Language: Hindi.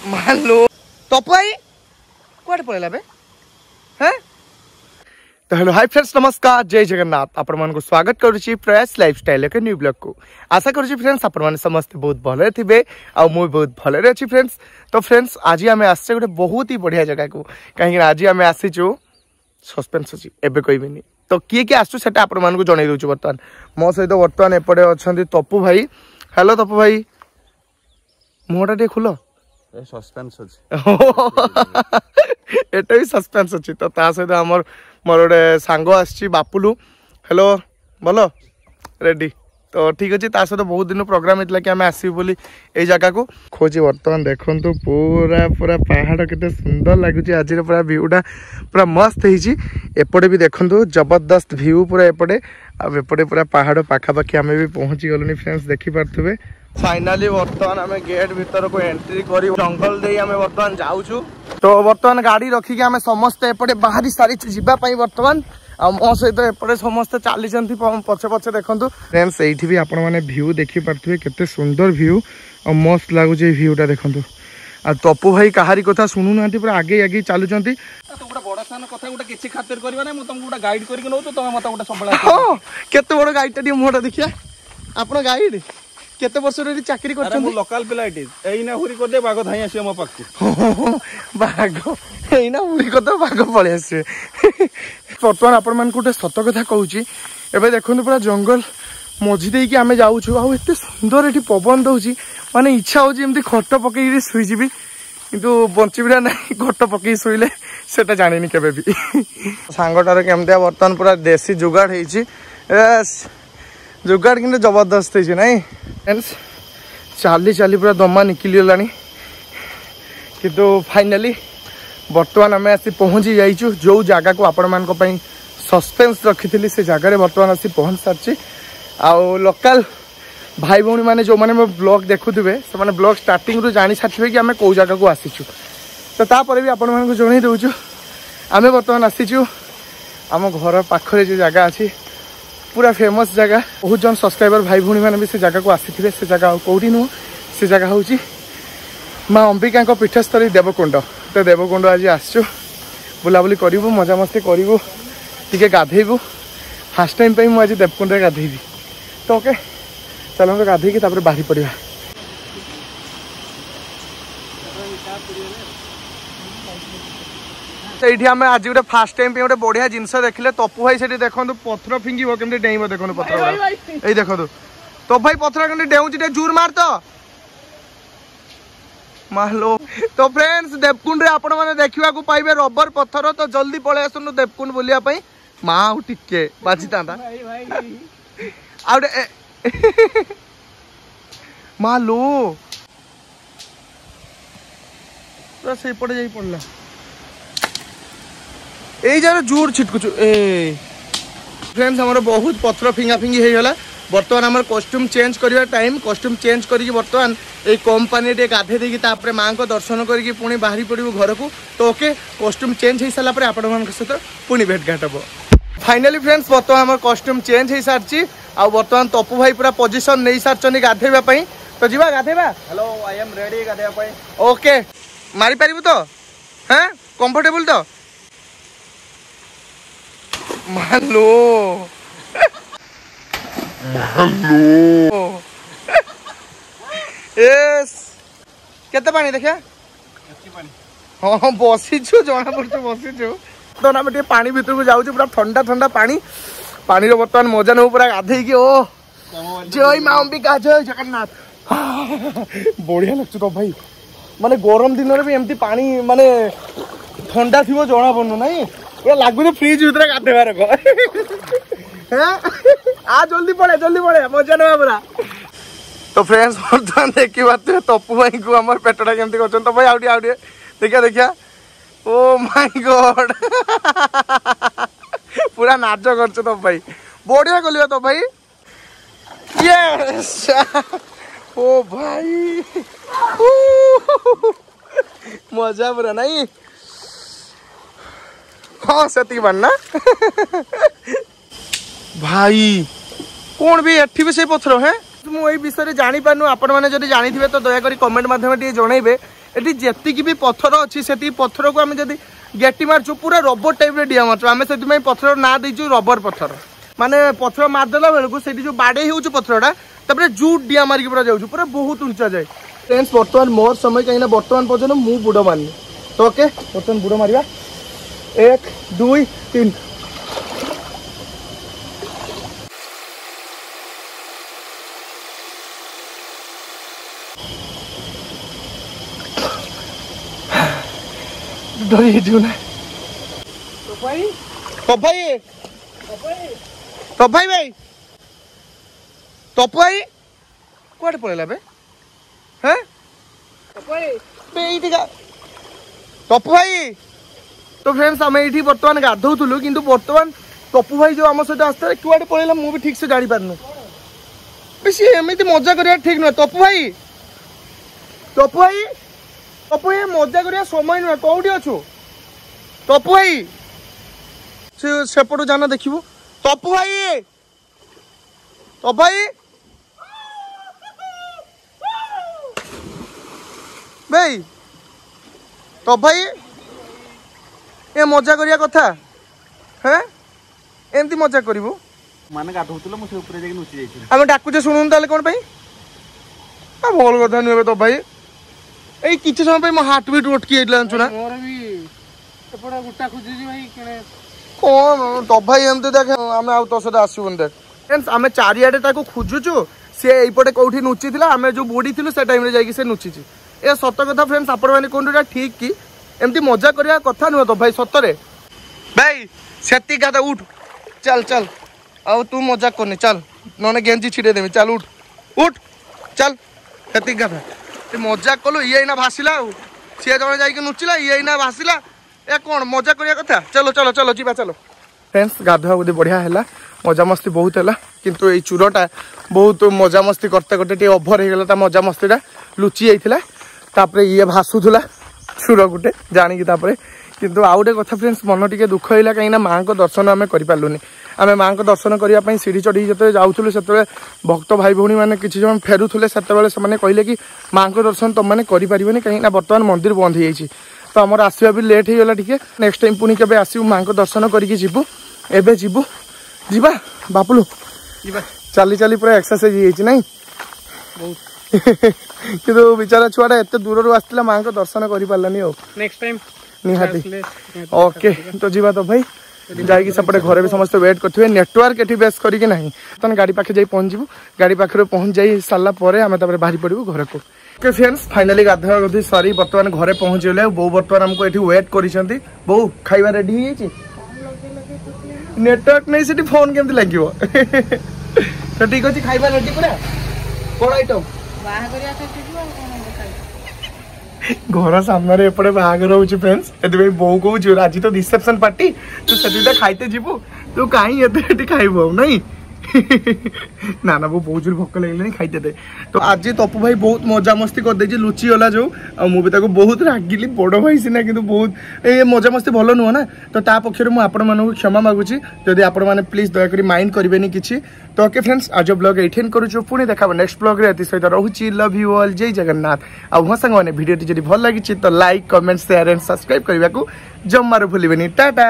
मालो तपु भाई कुआडे पळेला बे हैं। तो हेलो हाय फ्रेंड्स नमस्कार जय जगन्नाथ आपण मानको स्वागत करूची प्रयास लाइफस्टाइल के न्यू ब्लॉग को। आशा करूची फ्रेंड्स आपण माने समस्त बहुत भले थिबे आ मु बहुत भले रे अछि फ्रेंड्स। तो फ्रेंड्स आज आमे आसे गोटे बहुत ही बढ़िया जगह को कहीं आज आमे आसीचु सस्पेंस अछि एबे कहबिनी। तो किए किए आसु सेटा आपण मानको जणै दउछु। वर्तमान मो सहित वर्तमान एपडे अछंती तपु भाई। हेलो तपु भाई मुहटा दे खुलो सस्पेंस अछि एटा भी सस्पेंस अछि। तो ता सहित हमर मोर गोटे सांग आसी बापुलू। हेलो बोलो रेडी। तो ठीक अच्छे ता सहित बहुत दिन प्रोग्राम होता कि आम आसबू बोली ए जगह को खोजी। बर्तमान देखु पूरा पूरा पहाड़ केते सुंदर लगुच। आज पूरा भ्यूटा पूरा मस्त होती। एपटे भी देखु जबरदस्त भ्यू पूरा एपटे आउपटे पूरा पहाड़ पाखापाखि आम भी पहुँची गलुनी फ्रेंड्स देखिपे। फाइनाली बर्तमान आम गेट भीतर को एंट्री कर जंगल दे आम बर्तमान जाऊँ। तो बर्तमान गाड़ी रखिक आम समस्ते एपटे बाहरी सारी जावाई बर्तमान मो सहित एपटे समस्ते चली पछे पछे देखु फ्रेंड्स। ये भी आपण मैंने भ्यू देखिपे केते सुंदर भ्यू और मस्त लगुच भ्यूटा देखु। आ तपु भाई कहारी कथा शुणु ना पूरा आगे आगे चलुंट केते बड़ गाइडटा मुहटा देखिया आपण गाइड केते वर्ष रे चाकरी करछन। मु लोकल पिला इट इज एइना हुरी को दे बाग धाई आसी हम पाखु बाग एइना हुरी को दे बाग पळे आसे। वर्तमान आपण मान कोटे सत कथा कहूची एबे देखनु पूरा जंगल मझी देकी आमे जाउछु। आ एते सुंदर एठी पवन दउची माने इच्छा होची एमती खट पकेई सुई जिबी किंतु बंचिबिरा नाही। खट पकेई सुइले सेटा जानिनी केबे भी। सांगटार केमतिया वर्तमान पूरा देसी जुगाड़ हेची जुगाड़ कि जबरदस्त है नाई फ्रेंड्स। चाली चाली पूरा दमा निकली गलानी किंतु फाइनाली बर्तमान आम आसी पहुँची जाइचु जो जगह को आपण मान सस्पेंस रखी थी से जगह बर्तमान आसी पहुँच सारी। आउ लोकल भाई भौणी मैंने जो मैंने ब्लॉग देखुवे से मैंने ब्लॉग स्टार्टिंग रू जानी सारे कि आम कौ जगह को आसीचु। तो तापर भी आपण मानक जणै दउछु आम बर्तमान आसीचु आम घर पाखरे जो जगह अच्छी पूरा फेमस जगह। बहुत जन सब्सक्राइबर भाई भौणी मैंने भी से जगह को आसी से जगह कौटी नुह से जगह हूँ माँ अंबिका पीठस्थली देवकुंड। तो देवकुंड आज आसचु बुलाबुली करूँ मजा मस्ती करूँ टे गाधेबू फास्ट टाइम पे मुझे देवकुंड गाधेबी। तो ओके चलो गाधेकी बाहरी पड़ा। ये आम आज गोटे फास्ट टाइम पे गोटे बढ़िया जिनस देखले तपु भाई से देखो पथर फिंगो केमती डेइब देखो पथर ये देखो तपु भाई पथर केमती डेउची जोर मार तो मालो। तो फ्रेंड्स देवकुंड रे आपण माने देखिबा को पाइबे रबर पथर। तो जल्दी पळे आसनु देवकुंड बुलिया पई मां टिके बाजी तांदा आउडे मालो पूरा से पड़े जाई पड़ला यही जरा जोर छिटकुचु ए फ्रेंड्स। हमारे बहुत पथर फिंगा फिंगी हो गला। बर्तमान आम कॉस्ट्यूम चेंज करवा टाइम कॉस्ट्यूम चेंज करके बर्तमान ये कंपनी टे गाधे देकी माँ को दर्शन करके पुणी बाहरी पड़ू घर को। तो ओके कॉस्ट्यूम चेंज हो सारा आपण मान सहित पुणी भेटघाट हम। फाइनाली फ्रेंड्स बर्तमान आम कॉस्ट्यूम चेंज हो सारी आ बर्तमान तपु भाई पूरा पोजिशन नहीं सारी गाधेवाई। तो जीवा गाधेबा। हेलो आई एम रेडी गाधेबा। ओके मारी पारिबु तो हैं कंफर्टेबल तो मालो यस केते पानी देखा हाँ बसीचु जना पड़छ बसीचु। तो आम टे पानी भीतर को जाऊँ पूरा ठंडा ठंडा पानी पानी बर्तमान मजा नौ पूरा गाधे की ओ जय माँ अंबिका जय जगन्नाथ बढ़िया लगछ। तो भाई माने गरम दिन में भी एमती पानी माने ठंडा थी जना पड़ू ना ये लगुच फ्रिज भीतर गाधेबार आ जल्दी पड़े मजा ना पूरा। तो फ्रेंड्स बर्तमान देखी पारे तपु भाई को आम पेटटा केमती कर। तो भाई आउटे देखिया देखिया ओ माय गॉड पूरा नाच कर तो भाई बढ़िया कल तो भाई यस ओ भाई मजा पूरा नहीं हाँ से बनना भाई कौन भी एठी भी से पथर है मुझे विषय जानी पारनु आपण मैंने जब जानी तो दयाकोरी कमेंट मध्यम जनइबे एटी जेतिकी भी पत्थर अच्छी से पत्थर को आम जब गेटी मार्चु पूरा रबर टाइप डिया मार्चु आम से पत्थर ना देचु रबर पत्थर माने पत्थर मारदेला बेलू से जो बाड़े हो पत्थरटा तापर जूट डिया मारिक पूरा जाऊँ पूरा बहुत उंचा जाए फ्रेंड्स बर्तमान मोर समय कहीं बर्तमान पर्यटन मु बुड़ मारनी तो ओके बर्तमान बुड़ मारिया 1 2 3 डरी ना तप भाई भाई तप भाई कुआडे पळेला बे हैं तपु भाई तो फ्रेंड्स आम ये बर्तमान गाधौलु किंतु बर्तमान तपु भाई जो आम सहित आसता कुआडे पळेला मु भी ठीक से जानी पारनु बेसी एमिति मजा करिया ठीक न तपु भाई मजा करिया समय नुह कौटी अच्छु तपु भाई सेपटू जाना देखिबो तपु भाई भाई तप भाई ए मजा करिया कथा हैं एमती मजा करिवो माने गाधौतलो मु से ऊपर जाके नुची जाइछि हम डाकुचे सुनुन ताले कोन भाई आ बोल कथा नुबे तप भाई ए किछ समय पे म हार्ट बीट अटकी आइला छुना मोर भी एपडा गुटा खुजी भाई केने कौन तप भाई एमती देख आम आउ तो सदा आसीबन देख फ्रेंड्स आमे चारियाडे ताको खोजुचु से एइपटे कोठी नुची थिला आमे जो बुडी थिलु से टाइम रे जाई कि से नुचीची ए सत कथा फ्रेंड्स आपण माने कोनटा ठीक कि एमती मजा करिया कथा नुह तो भाई सतरे भाई सेती गादा उठ चल चल आउ तू मजा करनी चल नने गेंजी छिड़े देमी चल उठ चल सेती गादा ते मजा कलु ये ना भासिला सी जने जाई कि नुचिला ये ना भासिला ए कौन मजा करिया कथा चलो चलो चलो जीवा चलो फ्रेंड्स गाधुआ बुद्धि बढ़िया है मजा मस्ती बहुत है किंतु ये चूरटा बहुत मजा मस्ती करते करते टे ओभर हो गला मजा मस्तीटा लुचि जाइथिला तापरे ये भासुला चूर गोटे जानिकी तापरे किंतु आउ गोटे कथा फ्रेंड्स मन टिके दुख होइला कहीं माँ को दर्शन आम करें आम माँ को दर्शन करने सीढ़ी चढ़ी जो जाऊँ से भक्त भाई भौणी मैंने किसी जन फेरुले से कहले कि माँ को दर्शन तुम मैंने करें कहीं बर्तमान मंदिर बंद हो जाइए तो आमर आसवा भी लेट हो गला टे नेक्स्ट टाइम पुणी के आसू माँ को दर्शन करके जीवु एबे जीवु जीवा बापुलु चली चली पूरा एक्सरसाइज नहीं किंतु बेचारा छुआटा एत दूर आसला माँ को दर्शन कर पारानी नेक्स्ट टाइम निहाती ओके तो जीवा तो भाई जाइए सेपटे घर भी समस्त वेट करेंगे नेटवर्क ये बेस करके ना तो गाड़ी पाखे जाई पहुँचू गाड़ी पाखे पहुँच जाई सारा आम बाहरी पड़ू घर को ओके फ्रेंड्स फाइनाली गाधुआ गाधुई सरी बर्तमान घरे पहुँचले बो बर्तमान हमको ये वेट कर बो खाଇବା रेडी हो नेटवर्क नहीं से फोन केमती लगे तो ठीक अच्छे खाଇବା रेडी पूरा कौन आइटम घर सामने एपटे बाहागर हो फ्रेंड्स ए बो कह आज तो रिसेप्शन पार्टी तू से खाइते जीवु तू कहीं ये खाइब नहीं ना ना वो बहुत जोर भोक लगे खाइते दे तो आज तपु भाई बहुत मजा मस्ती कर दे लुचि गला जो मुझे बहुत रागिली बड़ भाई सीना कि बहुत ये मजा मस्ती भल नुह ना तो ता पक्षर मुझे क्षमा मागुची जदि आपण मैंने प्लीज दयाकोरी माइंड करेंगे किसी तो ओके फ्रेंड्स आज ब्लॉग एठेन करूँ पुणी देखा नेक्स्ट ब्लॉग रे सहित रोची लव यू ऑल जय जगन्नाथ आउ सांग मैंने भिडियो जब भल लगी तो like comment share and subscribe करने को जमार भूलें टाटा।